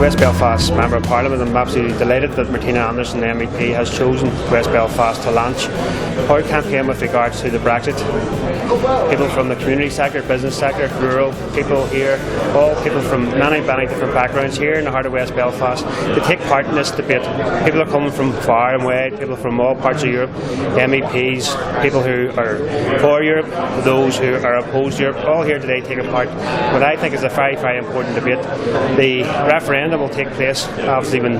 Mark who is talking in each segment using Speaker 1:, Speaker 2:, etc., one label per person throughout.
Speaker 1: West Belfast Member of Parliament, I'm absolutely delighted that Martina Anderson, the MEP, has chosen West Belfast to launch our campaign with regards to the Brexit. People from the community sector, business sector, rural people here, all people from many different backgrounds here in the heart of West Belfast, to take part in this debate. People are coming from far and wide, people from all parts of Europe, MEPs, people who are for Europe, those who are opposed to Europe, all here today taking part. What I think is a very important debate. The referendum will take place obviously when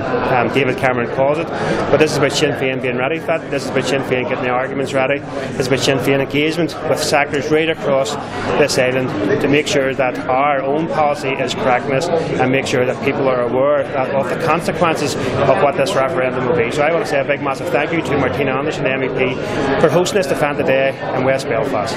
Speaker 1: David Cameron calls it, but this is about Sinn Féin being ready for that. This is about Sinn Féin getting the arguments ready. This is about Sinn Féin engagement with sectors right across this island to make sure that our own policy is correctness and make sure that people are aware of the consequences of what this referendum will be. So I want to say a big massive thank you to Martina Anderson, the MEP, for hosting this event today in West Belfast.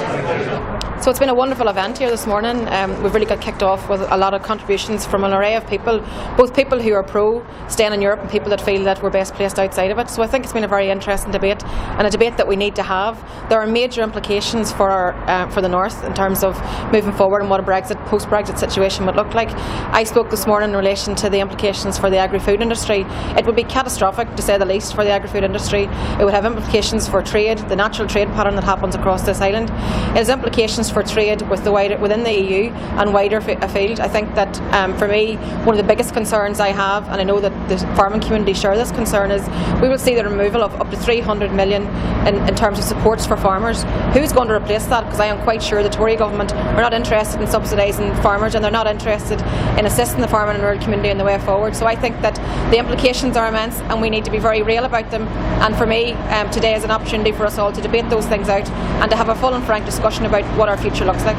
Speaker 2: So it's been a wonderful event here this morning. We've really got kicked off with a lot of contributions from an array of people, both people who are pro staying in Europe and people that feel that we're best placed outside of it. So I think it's been a very interesting debate and a debate that we need to have. There are major implications for the North in terms of moving forward and what a post-Brexit situation would look like. I spoke this morning in relation to the implications for the agri-food industry. It would be catastrophic, to say the least, for the agri-food industry. It would have implications for trade, the natural trade pattern that happens across this island. It has implications for trade within the EU and wider afield. I think that for me, one of the biggest concerns I have, and I know that the farming community share this concern, is we will see the removal of up to 300 million in terms of supports for farmers. Who's going to replace that? Because I am quite sure the Tory government are not interested in subsidising farmers, and they're not interested in assisting the farming and rural community in the way forward. So I think that the implications are immense and we need to be very real about them. And for me, today is an opportunity for us all to debate those things out and to have a full and frank discussion about what our future looks like.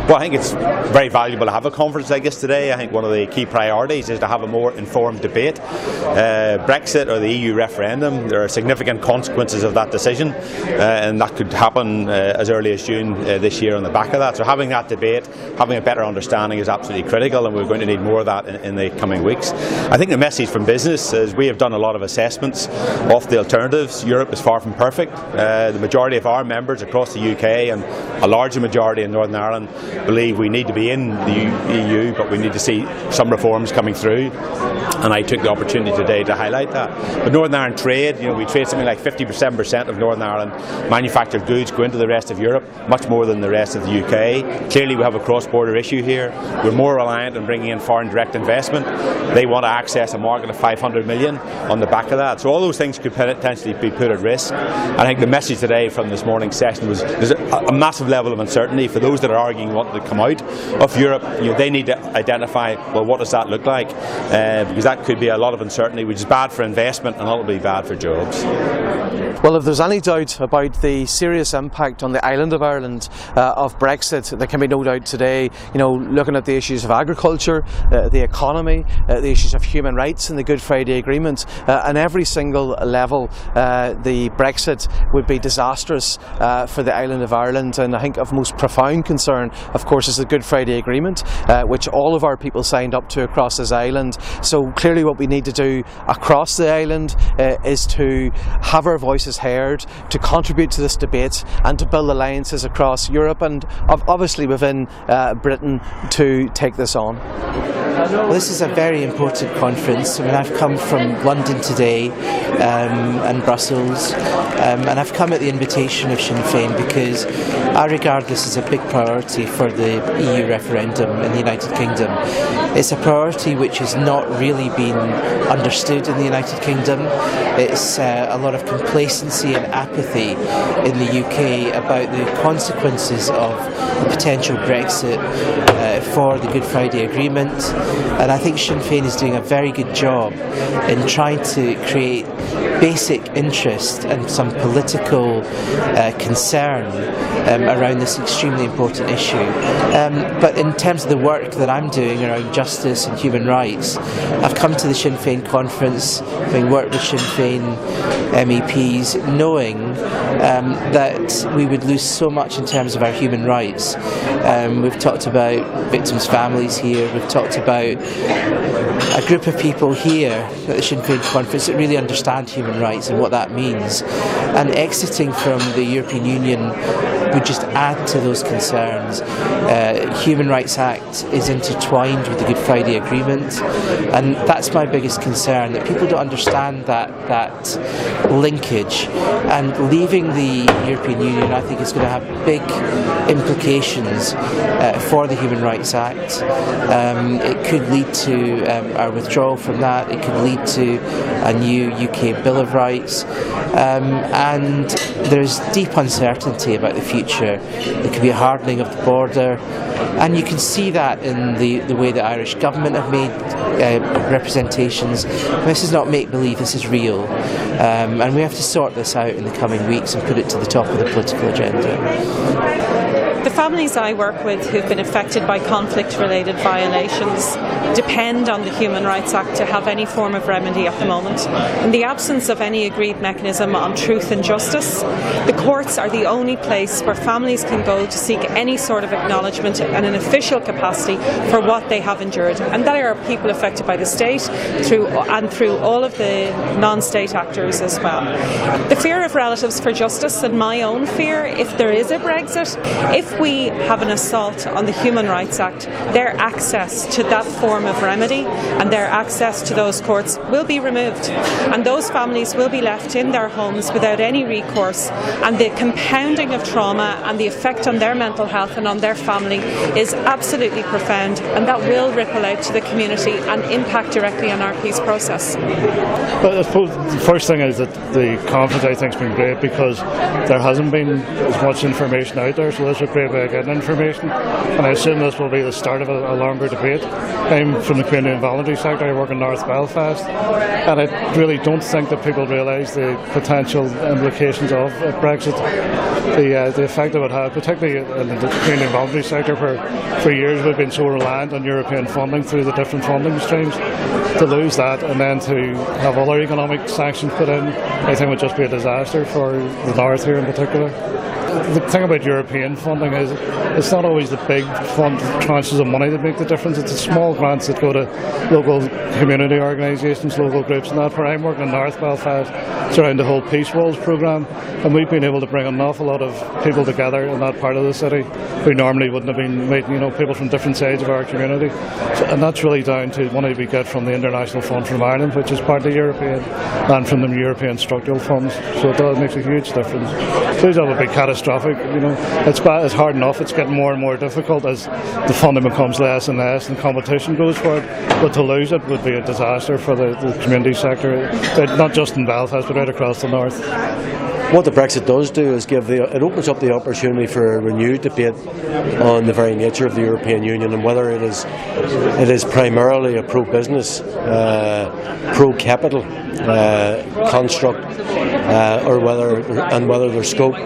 Speaker 3: Well, I think it's very valuable to have a conference like this today. I think one of the key priorities is to have a more informed debate. Brexit or the EU referendum, there are significant consequences of that decision, and that could happen as early as June this year on the back of that. So having that debate, having a better understanding is absolutely critical, and we're going to need more of that in the coming weeks. I think the message from business is we have done a lot of assessments of the alternatives. Europe is far from perfect. The majority of our members across the UK and a larger majority in Northern Ireland believe we need to be in the EU, but we need to see some reforms coming through, and I took the opportunity today to highlight that. But Northern Ireland trade, we trade something like 57% of Northern Ireland manufactured goods go into the rest of Europe, much more than the rest of the UK. Clearly we have a cross-border issue here. We're more reliant on bringing in foreign direct investment. They want to access a market of 500 million on the back of that. So all those things could potentially be put at risk. I think the message today from this morning's session was there's a massive level of uncertainty for those that are arguing what to come out of Europe. They need to identify, well, what does that look like, because that could be a lot of uncertainty, which is bad for investment and ultimately bad for jobs.
Speaker 4: Well, if there's any doubt about the serious impact on the island of Ireland of Brexit, there can be no doubt today, looking at the issues of agriculture, the economy, the issues of human rights and the Good Friday Agreement, on every single level, the Brexit would be disastrous for the island of Ireland. And I think of most profound concern, of course, is the Good Friday Agreement, which all of our people signed up to across this island. So clearly what we need to do across the island is to have our voices heard, to contribute to this debate and to build alliances across Europe and obviously within Britain to take this on.
Speaker 5: Well, this is a very important conference. I mean, I've come from London today and Brussels, and I've come at the invitation of Sinn Féin because I regard this as a big priority for the EU referendum in the United Kingdom. It's a priority which has not really been understood in the United Kingdom. It's a lot of complacency and apathy in the UK about the consequences of the potential Brexit for the Good Friday Agreement. And I think Sinn Féin is doing a very good job in trying to create basic interest and some political concern around this extremely important issue. But in terms of the work that I'm doing around justice and human rights, I've come to the Sinn Féin conference, having worked with Sinn Féin MEPs, knowing that we would lose so much in terms of our human rights. We've talked about victims' families here, we've talked about a group of people here at the Sinn Féin conference that really understand human rights and what that means, and exiting from the European Union would just add to those concerns. Human Rights Act is intertwined with the Good Friday Agreement, and that's my biggest concern, that people don't understand that linkage, and leaving the European Union I think is going to have big implications for the Human Rights Act. It could lead to our withdrawal from that, it could lead to a new UK Bill of Rights, and there's deep uncertainty about the future. There could be a hardening of the border, and you can see that in the way the Irish government have made representations. This is not make-believe, this is real, and we have to sort this out in the coming weeks and put it to the top of the political agenda.
Speaker 6: The families I work with who've been affected by conflict-related violations depend on the Human Rights Act to have any form of remedy at the moment. In the absence of any agreed mechanism on truth and justice, the courts are the only place where families can go to seek any sort of acknowledgement in an official capacity for what they have endured. And there are people affected by the state through all of the non-state actors as well. The fear of relatives for justice, and my own fear, if there is a Brexit, if we have an assault on the Human Rights Act, their access to that form of remedy and their access to those courts will be removed, and those families will be left in their homes without any recourse, and the compounding of trauma and the effect on their mental health and on their family is absolutely profound, and that will ripple out to the community and impact directly on our peace process.
Speaker 7: Well, I suppose the first thing is that the conference I think has been great because there hasn't been as much information out there, so this is a great way of getting information, and I assume this will be the start of a longer debate. I'm from the community and voluntary sector, I work in North Belfast, and I really don't think that people realise the potential implications of Brexit, the effect it would have, particularly in the community and voluntary sector, where for years we've been so reliant on European funding through the different funding streams. To lose that and then to have other economic sanctions put in, I think would just be a disaster for the North here in particular. The thing about European funding is it's not always the big tranches of money that make the difference. It's the small grants that go to local community organisations, local groups, and that. Where I'm working in North Belfast, it's around the whole Peace Walls programme, and we've been able to bring an awful lot of people together in that part of the city who normally wouldn't have been meeting, people from different sides of our community. And that's really down to money we get from the International Fund from Ireland, which is part of the European, and from the European structural funds. So it makes a huge difference. So that would be catastrophic. It's bad, it's hard enough. It's getting more and more difficult as the funding becomes less and less and competition goes for it. But to lose it would be a disaster for the community sector, not just in Belfast but right across the north.
Speaker 8: What the Brexit does do is it opens up the opportunity for a renewed debate on the very nature of the European Union and whether it is primarily a pro-business, pro-capital construct, or whether there's scope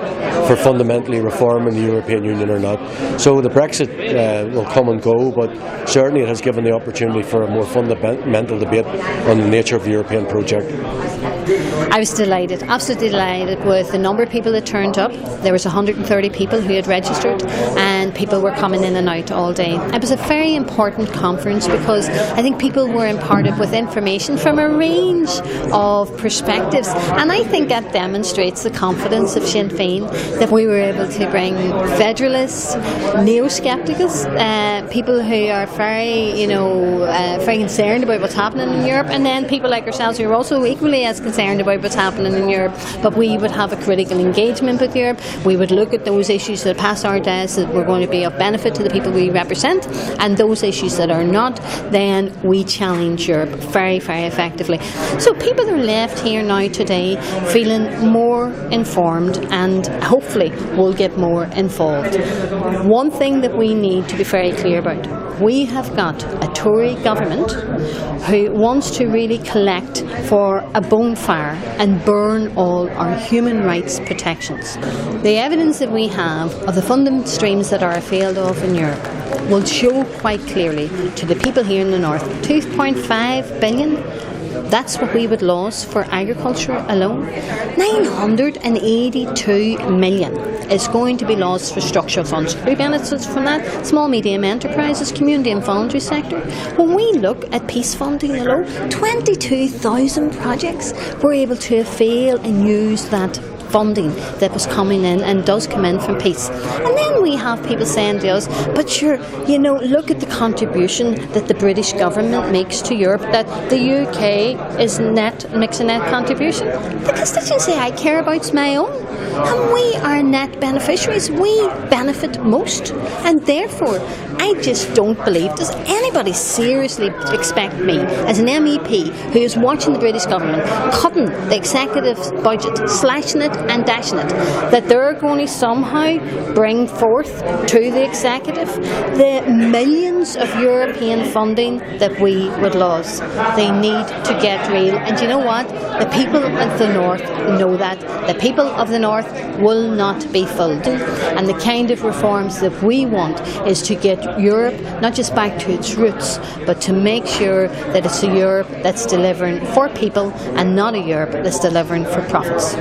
Speaker 8: for fundamentally reforming the European Union or not. So the Brexit will come and go, but certainly it has given the opportunity for a more fundamental debate on the nature of the European project.
Speaker 9: I was delighted, absolutely delighted with the number of people that turned up. There was 130 people who had registered, and people were coming in and out all day. It was a very important conference because I think people were imparted with information from a range of perspectives, and I think that demonstrates the confidence of Sinn Féin that we were able to bring federalists, neo-sceptics, people who are very, very concerned about what's happening in Europe, and then people like ourselves who are also equally as concerned about what's happening in Europe, but we would have a critical engagement with Europe. We would look at those issues that pass our desk that were going to be of benefit to the people we represent, and those issues that are not, then we challenge Europe very, very effectively. So people are left here now today feeling more informed and hopefully will get more involved. One thing that we need to be very clear about, we have got a Tory government who wants to really collect for a bonfire and burn all our human rights protections. The evidence that we have of the funding streams that are failed of in Europe will show quite clearly to the people here in the north, 2.5 billion That's what we would lose for agriculture alone. 982 million is going to be lost for structural funds. Who benefits from that? Small, medium enterprises, community and voluntary sector. When we look at peace funding alone, 22,000 projects were able to avail and use that funding that was coming in and does come in from peace. And then we have people saying to us, but sure, you know, look at the contribution that the British government makes to Europe, that the UK makes a net contribution. The constituency I care about is my own. And we are net beneficiaries. We benefit most. And therefore, I just don't believe, does anybody seriously expect me, as an MEP who is watching the British government cutting the executive budget, slashing it and dashing it, that they're going to somehow bring forth to the executive the millions of European funding that we would lose? They need to get real. And you know what? The people of the North know that. The people of the North will not be fooled. And the kind of reforms that we want is to get Europe not just back to its roots, but to make sure that it's a Europe that's delivering for people and not a Europe that's delivering for profits.